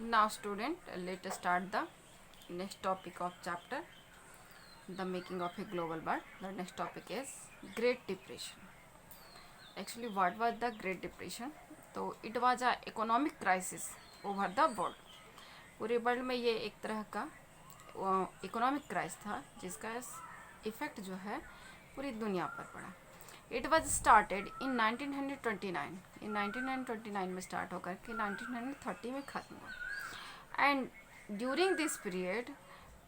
Now student, let us start the next topic of chapter, the making of a global world. The next topic is Great Depression. Actually, what was the Great Depression? तो it was a economic crisis over the world. पूरे world में ये एक तरह का economic Christ था जिसका effect जो है पूरी दुनिया पर पड़ा. It was started in 1929. इन 1929 में स्टार्ट होकर के 1930 में ख़त्म हुआ. And during this period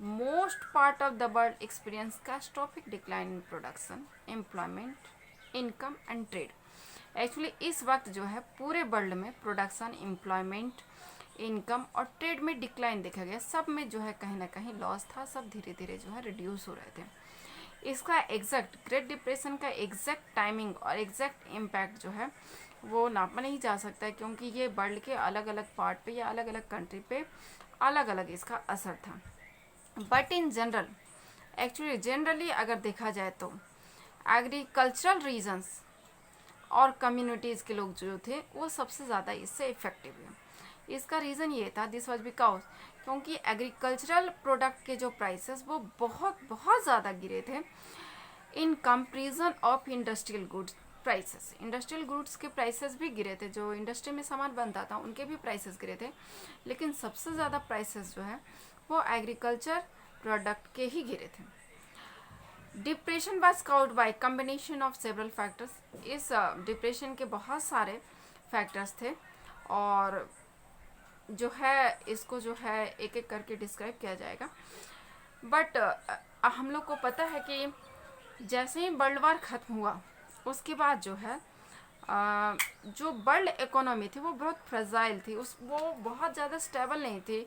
most part of the world experience catastrophic decline in production, employment, income and trade. Actually इस वक्त जो है पूरे वर्ल्ड में प्रोडक्शन, एम्प्लॉयमेंट, इनकम और ट्रेड में डिक्लाइन देखा गया. सब में जो है कहीं ना कहीं लॉस था. सब धीरे धीरे जो है रिड्यूस हो रहे थे. इसका एग्जैक्ट ग्रेट डिप्रेशन का एग्जैक्ट टाइमिंग और एग्जैक्ट इम्पैक्ट जो है वो नापा नहीं जा सकता है, क्योंकि ये वर्ल्ड के अलग अलग पार्ट पे या अलग अलग कंट्री पे अलग अलग इसका असर था. But in general, actually generally अगर देखा जाए तो एग्रीकल्चरल रीजन्स और कम्युनिटीज़ के लोग जो थे वो सबसे ज़्यादा इससे इफेक्टिव हुए. इसका रीज़न ये था, दिस वॉज बिकॉज क्योंकि एग्रीकल्चरल प्रोडक्ट के जो प्राइसेस वो बहुत बहुत ज़्यादा गिरे थे in comparison of industrial goods prices. Industrial goods के प्राइसेस भी गिरे थे, जो इंडस्ट्री में सामान बनता था उनके भी प्राइसेस गिरे थे, लेकिन सबसे ज़्यादा प्राइसेस जो है वो एग्रीकल्चर प्रोडक्ट के ही गिरे थे. Depression was caused by combination of several factors. इस डिप्रेशन के बहुत सारे फैक्टर्स थे और जो है इसको जो है एक एक करके डिस्क्राइब किया जाएगा. बट हम लोग को पता है कि जैसे ही वर्ल्ड वार ख़त्म हुआ उसके बाद जो है जो वर्ल्ड इकोनॉमी थी वो बहुत फ्रेजाइल थी. वो बहुत ज़्यादा स्टेबल नहीं थी.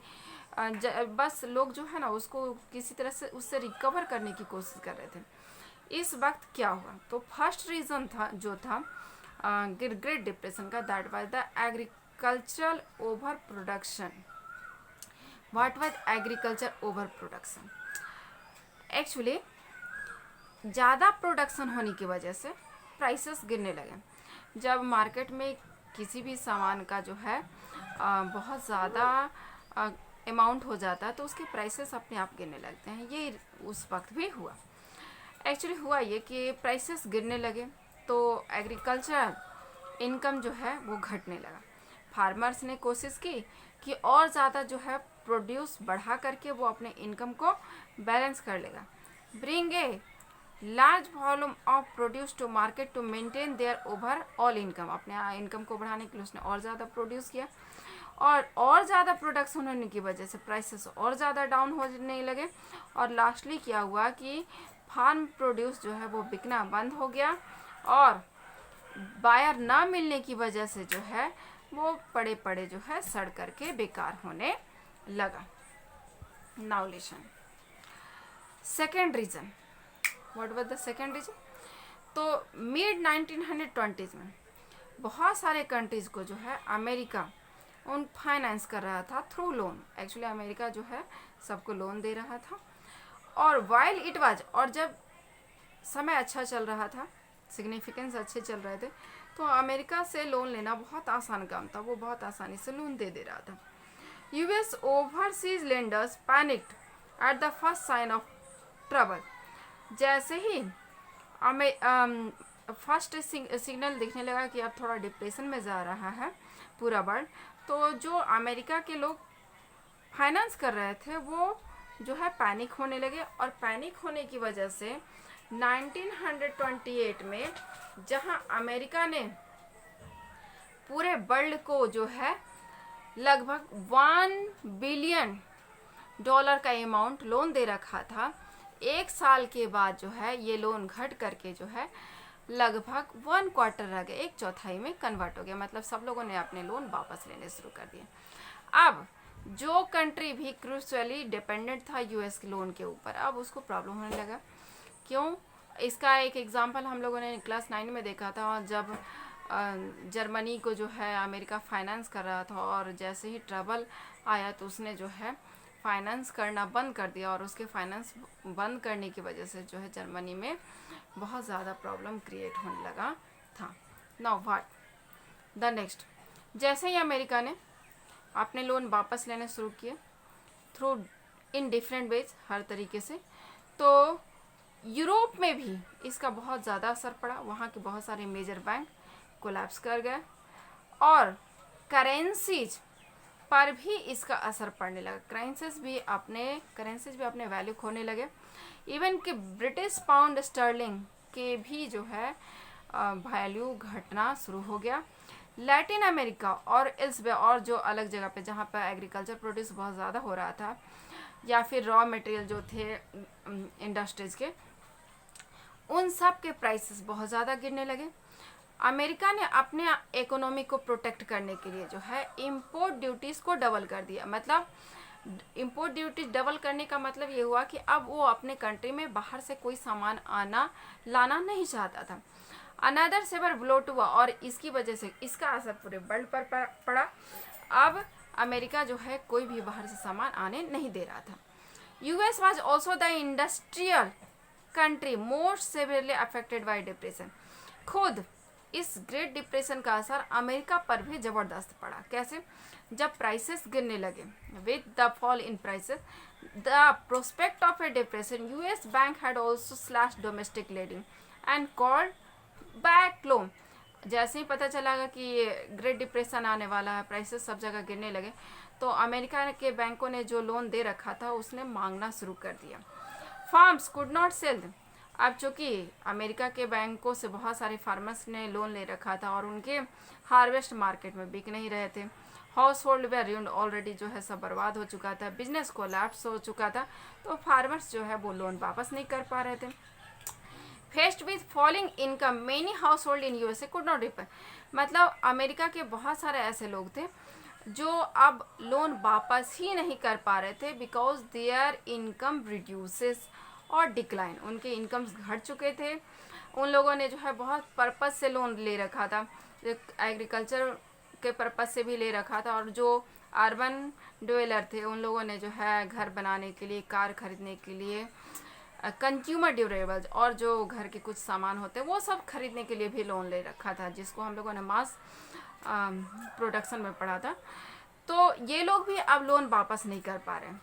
बस लोग जो है ना उसको किसी तरह से उससे रिकवर करने की कोशिश कर रहे थे. इस वक्त क्या हुआ, तो फर्स्ट रीज़न था जो था ग्रेट डिप्रेशन का, that was the agricultural over production. What was agriculture over production? Actually ज़्यादा प्रोडक्शन होने की वजह से प्राइसेस गिरने लगे. जब मार्केट में किसी भी सामान का जो है बहुत ज़्यादा अमाउंट हो जाता है तो उसके प्राइसेस अपने आप गिरने लगते हैं. ये उस वक्त भी हुआ. एक्चुअली हुआ ये कि प्राइसेस गिरने लगे तो एग्रीकल्चर इनकम जो है वो घटने लगा. फार्मर्स ने कोशिश की कि और ज़्यादा जो है प्रोड्यूस बढ़ा करके वो अपने इनकम को बैलेंस कर लेगा. Bring a large volume of produce to market to maintain their overall income. अपने इनकम को बढ़ाने के लिए उसने और ज़्यादा प्रोड्यूस किया और ज़्यादा प्रोडक्शन होने की वजह से प्राइसेस और ज़्यादा डाउन होने लगे. और लास्टली क्या हुआ कि फार्म प्रोड्यूस जो है वो बिकना बंद हो गया और बायर ना मिलने की वजह से जो है वो पड़े पड़े जो है सड़ करके बेकार होने लगा. Now listen second reason. What was the second reason? तो मिड 1920s में बहुत सारे कंट्रीज़ को जो है अमेरिका उन फाइनेंस कर रहा था थ्रू लोन. एक्चुअली अमेरिका जो है सबको लोन दे रहा था. और वाइल इट वाज, और जब समय अच्छा चल रहा था, सिग्निफिकेंस अच्छे चल रहे थे, तो अमेरिका से लोन लेना बहुत आसान काम था. वो बहुत आसानी से लोन दे रहा था. US overseas lenders panicked at the first sign of trouble. जैसे ही फर्स्ट सिग्नल दिखने लगा कि अब थोड़ा डिप्रेशन में जा रहा है पूरा वर्ल्ड, तो जो अमेरिका के लोग फाइनेंस कर रहे थे वो जो है पैनिक होने लगे. और पैनिक होने की वजह से 1928 में जहां अमेरिका ने पूरे वर्ल्ड को जो है लगभग $1 बिलियन का अमाउंट लोन दे रखा था, एक साल के बाद जो है ये लोन घट करके जो है लगभग 1/4 रह गए, 1/4 में कन्वर्ट हो गया. मतलब सब लोगों ने अपने लोन वापस लेने शुरू कर दिए. अब जो कंट्री भी क्रूशली डिपेंडेंट था यूएस के लोन के ऊपर, अब उसको प्रॉब्लम होने लगा. क्यों? इसका एक एग्जांपल हम लोगों ने क्लास 9 में देखा था, जब जर्मनी को जो है अमेरिका फाइनेंस कर रहा था और जैसे ही ट्रबल आया तो उसने जो है फाइनेंस करना बंद कर दिया. और उसके फाइनेंस बंद करने की वजह से जो है जर्मनी में बहुत ज़्यादा प्रॉब्लम क्रिएट होने लगा था. Now what the next? जैसे ही अमेरिका ने आपने लोन वापस लेने शुरू किए थ्रू इन डिफरेंट वेज, हर तरीके से। तो यूरोप में भी इसका बहुत ज़्यादा असर पड़ा, वहाँ के बहुत सारे मेजर बैंक कोलैप्स कर गए और करेंसीज पर भी इसका असर पड़ने लगा। करेंसीज भी अपने वैल्यू खोने लगे। इवन कि ब्रिटिश पाउंड स्टर्लिंग के भी जो है वैल्यू घटना शुरू हो गया। लैटिन अमेरिका और एल्सवेयर और जो अलग जगह पे जहाँ पर एग्रीकल्चर प्रोड्यूस बहुत ज़्यादा हो रहा था या फिर रॉ मटेरियल जो थे इंडस्ट्रीज के, उन सब के प्राइसेस बहुत ज़्यादा गिरने लगे। अमेरिका ने अपने इकोनॉमी को प्रोटेक्ट करने के लिए जो है इंपोर्ट ड्यूटीज़ को डबल कर दिया। मतलब इंपोर्ट ड्यूटीज डबल करने का मतलब ये हुआ कि अब वो अपने कंट्री में बाहर से कोई सामान लाना नहीं चाहता था। अनदर सेवर ब्लो हुआ और इसकी वजह से इसका असर पूरे वर्ल्ड पर पड़ा। अब अमेरिका जो है कोई भी बाहर से सामान आने नहीं दे रहा था। US was also the industrial country most severely affected by depression. खुद इस ग्रेट डिप्रेशन का असर अमेरिका पर भी जबरदस्त पड़ा। कैसे? जब प्राइसेस गिरने लगे with the fall in prices the prospect of A depression, US bank had also slash domestic lending and called back loan. जैसे ही पता चला कि ग्रेट डिप्रेशन आने वाला है, प्राइसेस सब जगह गिरने लगे, तो अमेरिका के बैंकों ने जो लोन दे रखा था उसने मांगना शुरू कर दिया। Farms could not sell. अब चूँकि अमेरिका के बैंकों से बहुत सारे फार्मर्स ने लोन ले रखा था और उनके हार्वेस्ट मार्केट में बिक नहीं रहे थे। हाउस होल्ड वे रूइंड, ऑलरेडी जो है सब बर्बाद हो चुका था, बिजनेस कोलैप्स हो चुका था, तो फार्मर्स जो है वो लोन वापस नहीं कर पा रहे थे। Faced with falling income many house hold in USA could not repay. मतलब अमेरिका के बहुत सारे ऐसे लोग थे जो अब लोन वापस ही नहीं कर पा रहे थे बिकॉज देयर इनकम रिड्यूसेस और डिक्लाइन। उनके इनकम्स घट चुके थे। उन लोगों ने जो है बहुत पर्पस से लोन ले रखा था, एग्रीकल्चर के पर्पस से भी ले रखा था, और जो अर्बन डेवलपर थे उन लोगों ने जो है घर बनाने के लिए, कार खरीदने के लिए, कंज्यूमर ड्यूरेबल्स और जो घर के कुछ सामान होते हैं वो सब खरीदने के लिए भी लोन ले रखा था, जिसको हम लोगों ने मास प्रोडक्शन में पढ़ा था। तो ये लोग भी अब लोन वापस नहीं कर पा रहे हैं।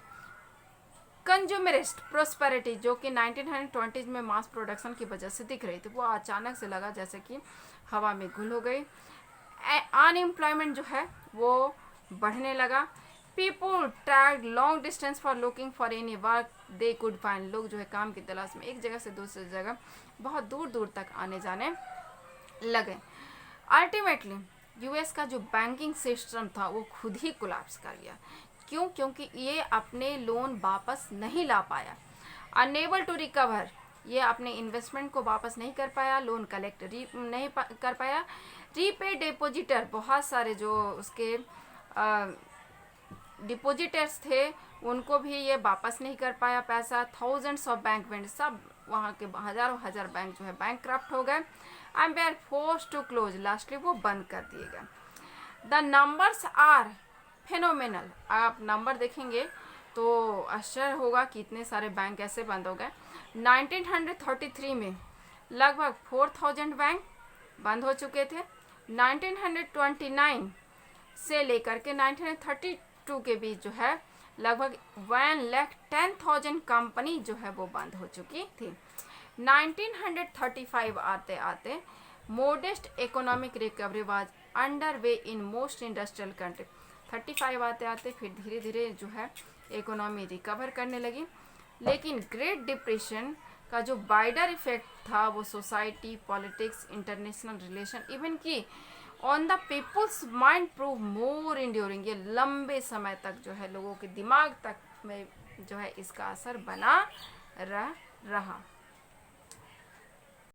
कंज्यूमरिस्ट प्रोस्पेरिटी जो कि 1920s में मास प्रोडक्शन की वजह से दिख रही थी, वो अचानक से लगा जैसे कि हवा में घुल हो गई। अनएम्प्लॉयमेंट जो है वो बढ़ने लगा। People tracked long distance for looking for any work they could find. लोग जो है काम की तलाश में एक जगह से दूसरी जगह बहुत दूर दूर तक आने जाने लगे। अल्टीमेटली यूएस का जो बैंकिंग सिस्टम था वो खुद ही कोलैप्स कर गया। क्यों? क्योंकि ये अपने लोन वापस नहीं ला पाया। अनेबल टू रिकवर, ये अपने इन्वेस्टमेंट को वापस नहीं कर पाया, लोन कलेक्ट नहीं कर पाया। रीपे डिपोजिटर, बहुत सारे जो उसके डिपोजिटर्स थे उनको भी ये वापस नहीं कर पाया पैसा। थाउजेंड्स ऑफ बैंक वेंट, सब वहाँ के हजार बैंक जो है बैंकक्रप्ट हो गए एंड वे are forced to close. Lastly वो बंद कर दिए गए। The numbers are phenomenal. आप नंबर देखेंगे तो आश्चर्य होगा कि इतने सारे बैंक ऐसे बंद हो गए। 1933 में लगभग 4000 बैंक बंद हो चुके थे। 1929 से लेकर के 1932 के बीच जो है लगभग 1,10,000 कंपनी जो है वो बंद हो चुकी थी। 1935 आते आते modest economic recovery was under way in most industrial country. 35 आते आते फिर धीरे धीरे जो है इकोनॉमी रिकवर करने लगी। लेकिन ग्रेट डिप्रेशन का जो वाइडर इफेक्ट था वो society, politics, international relation, even की on the people's mind prove more enduring. ये लंबे समय तक जो है लोगों के दिमाग तक में जो है इसका असर बना रहा।